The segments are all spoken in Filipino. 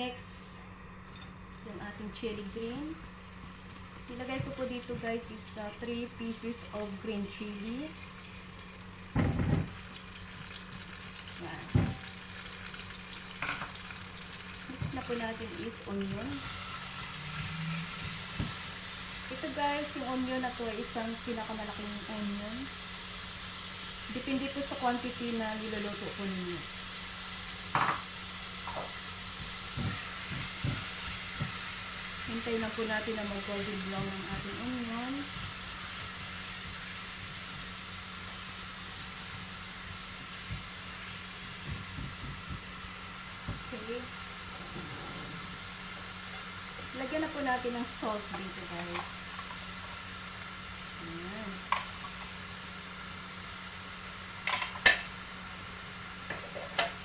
Next, yung ating chili green. Nilagay ko po dito guys is 3 pieces of green chili. Yan. Next na po natin is onion. Ito guys, yung onion na to ay isang pinakamalaking onion. Depende po sa quantity na niluluto po ninyo. Hintay lang po natin na mag-golden brown ang ating onion. Okay. Lagyan na po natin ng salt dito guys. Ayan.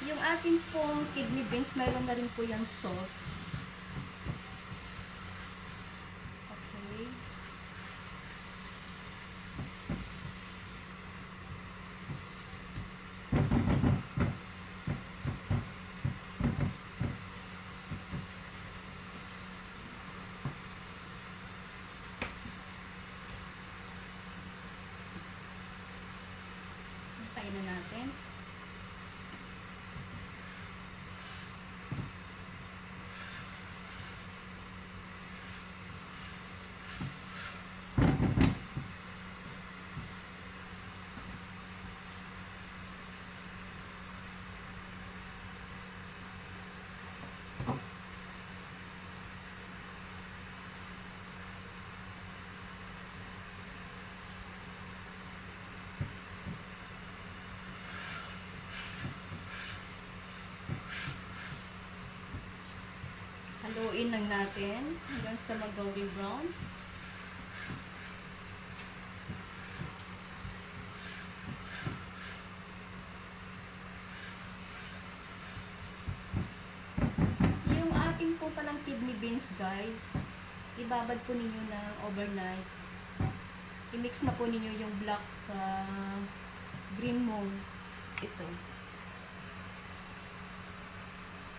Yung ating pong kidney beans, mayroon na rin po yung salt. Okay. Hintayin na natin. Haluin lang natin hanggang sa mag-golden brown. Yung ating po palang kidney beans guys, ibabad po ninyo ng overnight. I-mix na po ninyo yung black green mung. Ito.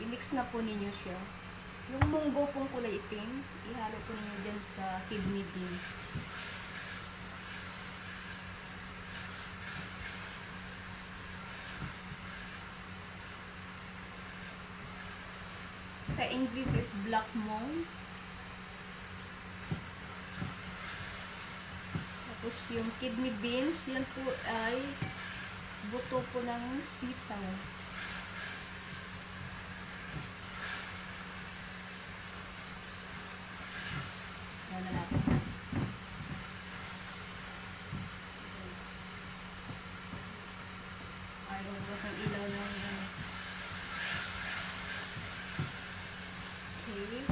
I-mix na po ninyo siya. Yung munggo pong kulay itim, ihalo po ninyo dyan sa kidney beans. Sa English is black mung. Tapos yung kidney beans, yan po ay buto po ng sitaw. Na natin. Ayaw ba kang ilaw ng okay.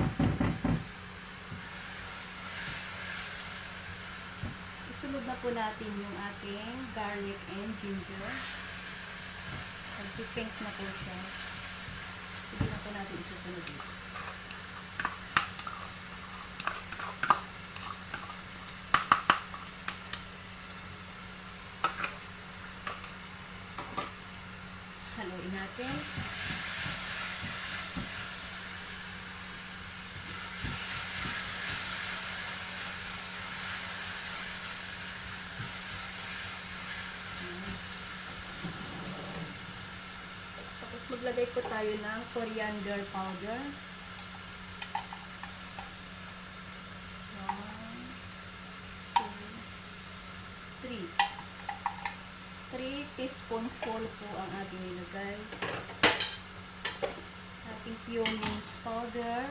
Isunod na po natin yung ating garlic and ginger. Nag-pink na po siya. Sige na po natin isusunod dito. Haluin natin. Tapos maglagay po tayo ng coriander powder. 3 teaspoonful po ang ating nilagay. Ating cumin powder.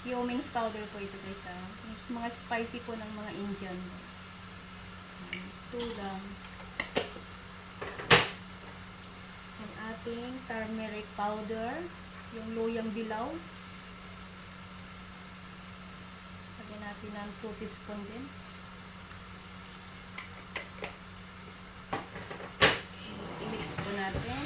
Cumin powder po ito guys. Mga spicy po ng mga Indian. Ito lang. Ang ating turmeric powder. Yung luyang dilaw. Lagyan natin ng 2 teaspoon din. I-mix po natin.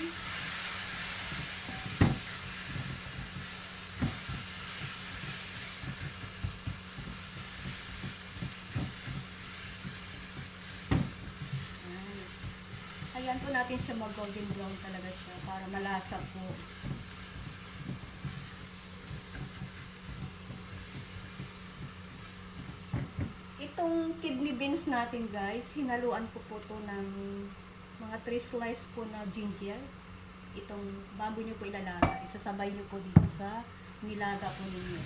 Ayan po natin siya mag-golden brown talaga siya para malasa po. kidney beans natin guys, hinaluan ko po to ng mga 3 slice po na ginger. Itong bago nyo po ilalaga, isasabay nyo po dito sa nilaga po ninyo.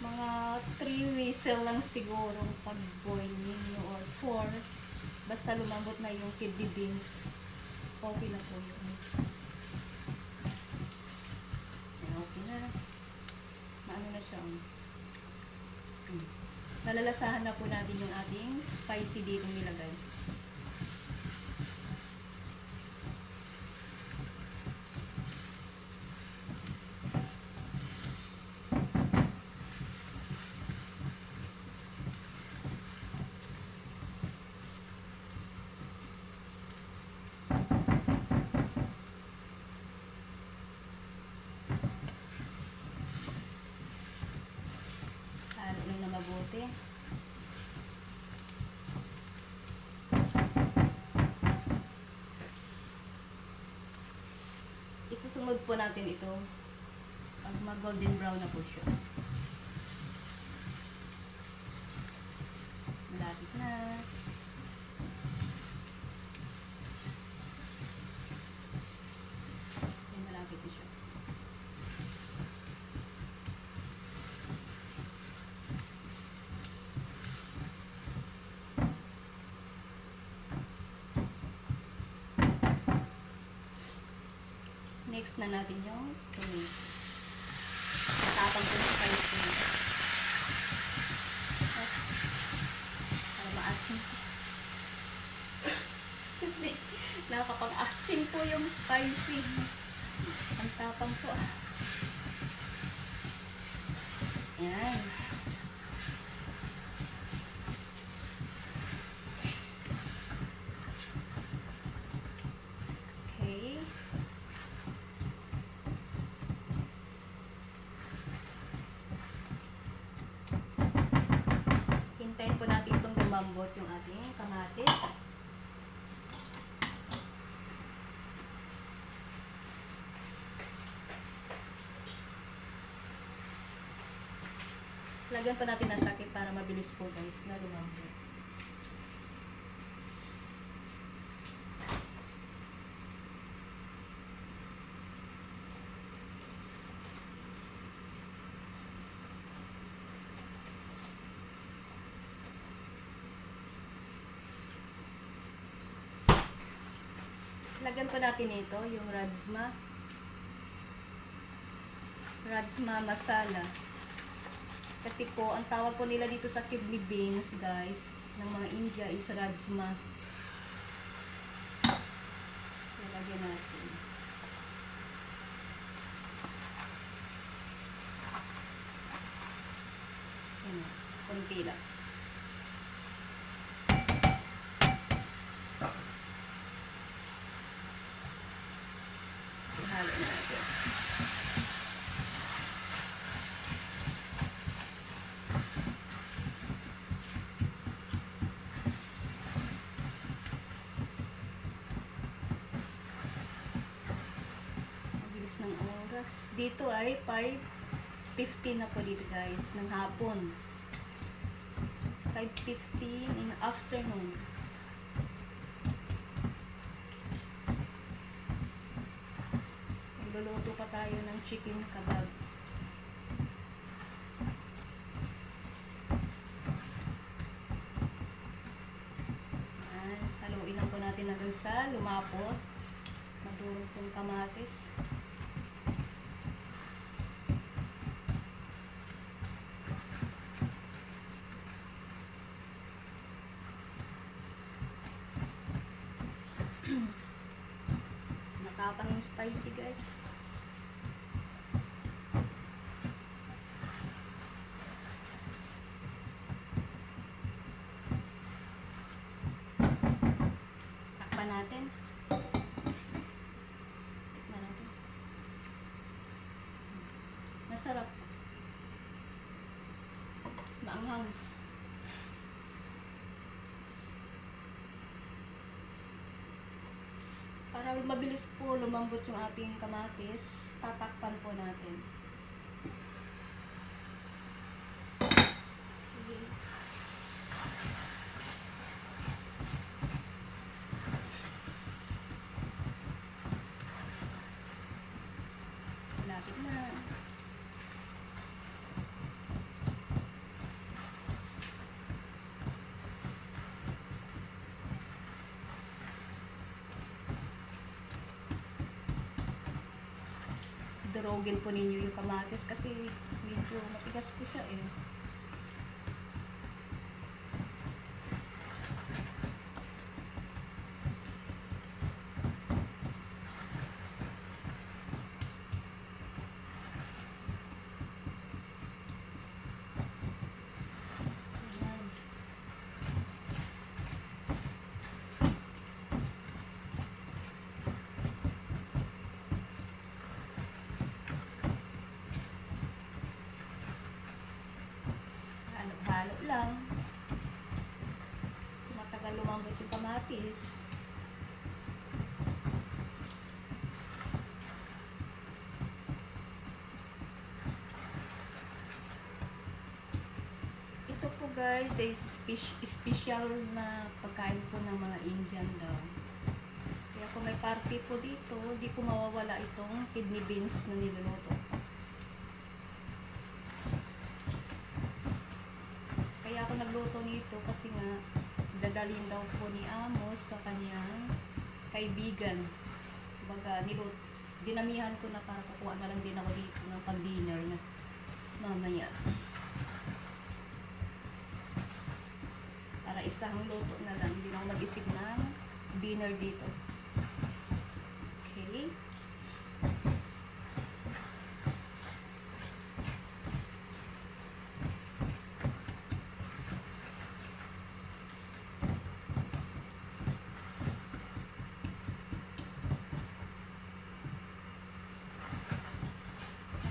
Mga 3 whistle lang siguro pag-boil ninyo or 4. Basta lumambot na yung kidney beans, okay na po yun. Okay na. Maano na siya. Nalalasahan na po natin yung ating spicy dito nilagay. Mabuti. Isusunod po natin ito pag mag-golden brown na po siya. Malapit na. Ay, malapit na siya. Next na natin yung tumi. Matapang ko na kayo tumi. Para ma-action. Kasi nakakapag-action po yung spicy. Ang tapang po. Ayan. Hintayin po natin itong lumambot yung ating kamatis. Lagyan pa natin ng takip para mabilis po guys na lumambot. Lagyan pa natin ito, yung rajma. Rajma masala. Kasi po, ang tawag po nila dito sa kidney beans, guys, ng mga India is rajma. Lagyan natin. Yan, konti lang. Halo natin. Mabilis ng oras. Dito ay 5:50 na po dito guys, ng hapon. 5:50 in the afternoon. Luluto pa tayo ng chicken kebab. Ayan, haluin lang po natin hanggang sa lumapot. Madurog tong kamatis. Nakapang yung spicy guys. Takpan natin. Tikman natin. Masarap. Maanghang. Para mabilis po lumambot yung ating kamatis, tatakpan po natin. durugin po ninyo yung kamatis kasi medyo matigas po siya eh. Halo lang. Kasi matagal lumambot yung kamatis. Ito po guys is special na pagkain po ng mga Indian daw. Kaya kung may party po dito, di po mawawala itong kidney beans na niluluto. Kaya ako nagluto nito kasi nga dadalhin daw po ni Amos sa kanyang kaibigan. Baga dinamihan ko na para kukuha na lang din ako dito ng pag-dinner na mamaya. Para isang luto na lang, hindi na ako mag-isip ng dinner dito. Okay.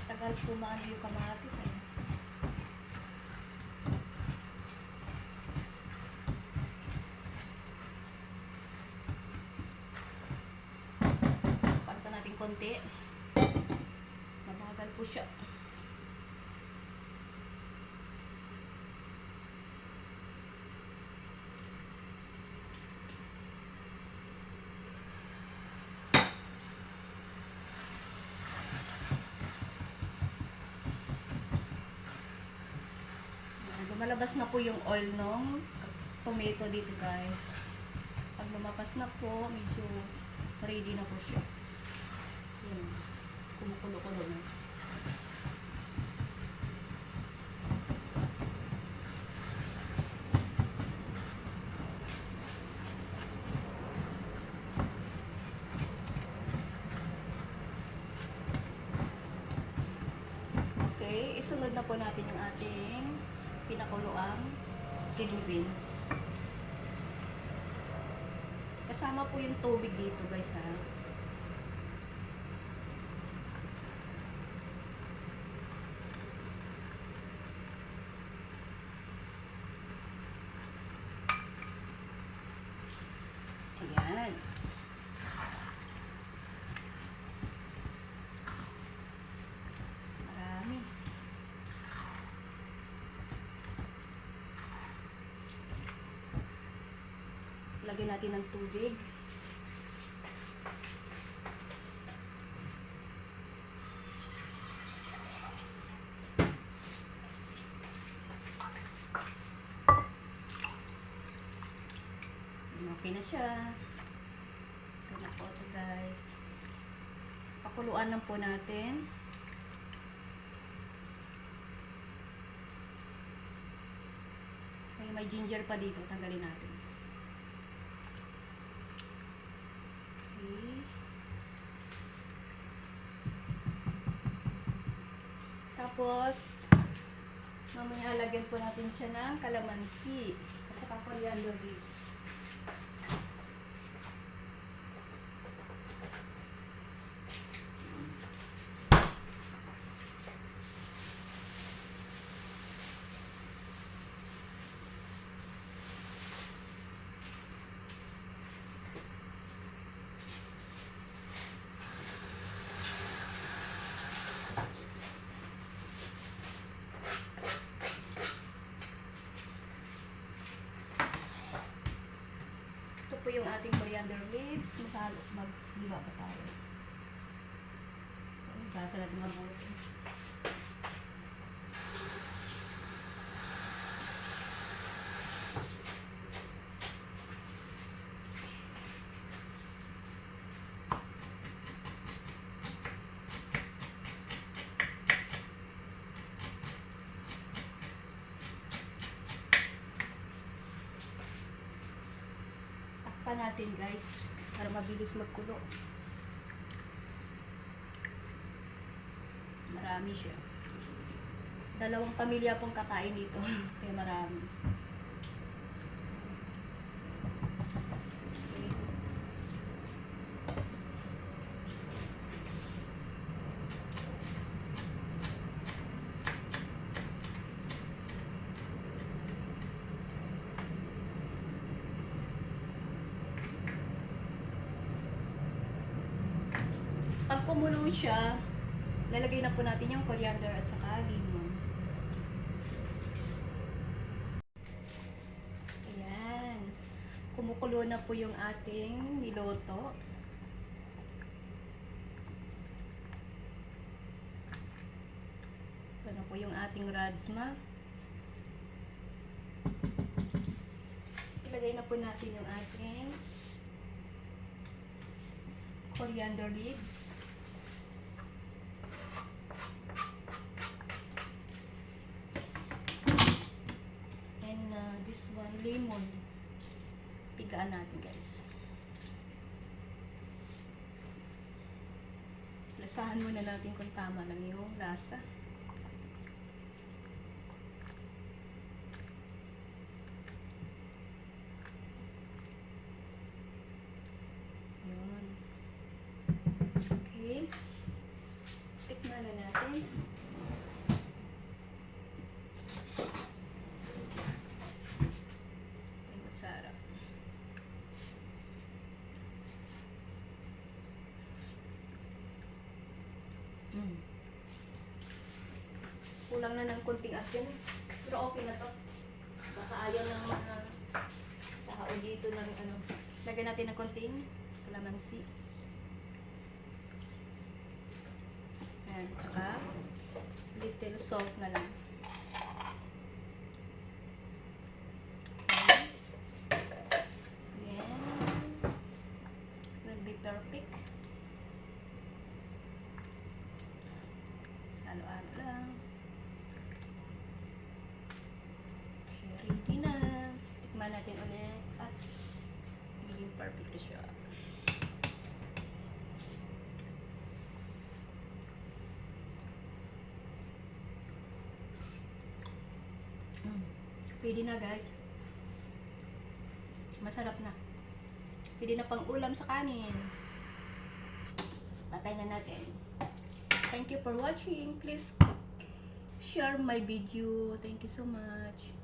Matagal pumano yung kamatis eh. Pagka natin konti, mabagal po siya. Lumalabas na po yung oil ng tomato dito guys. Pag lumapas na po, medyo ready na po siya. Yan. Kumukulo-kulo na. Okay, isunod na po natin yung ating pinakuluang kidney beans. Kasama po yung tubig dito guys ha. Ayan. Marami. Lagyan natin ng tubig. Okay na siya. Ito na po ito guys. Pakuluan lang po natin. May ginger pa dito. Tanggalin natin. Okay. Tapos, mamaya lagyan po natin siya ng kalamansi at saka coriander leaves. Po yung ating coriander leaves, magliba pa tayo. Basa natin mabuti. Takpan natin guys para mabilis magkulo. Marami siya. 2 pamilya pong kakain dito. Kaya marami. Okay. Pag kumulo siya, lalagay na po natin yung coriander at saka lemon. Ayan. Kumukulo na po yung ating niloto. Ito na po yung ating rajma. Ilagay na po natin yung ating coriander leaves. This one, lemon. Pigaan natin guys. Lasahan muna natin kung tama lang yung lasa. Yun. Okay. Tikman na natin. Kulang na ng konting asin. Pero okay na to. Baka ayaw ng mga tao dito ng ano. Lagyan natin ng konting kalamansi. Ayan. Tsaka little salt na lang. Ayan. Will be perfect. Halo-halo lang. Ready na. Tikman natin ulit at magiging perfect na siya. Pwede na guys. Masarap na. Pwede na pang ulam sa kanin. Patay na natin. Thank you for watching. Please share my video. Thank you so much.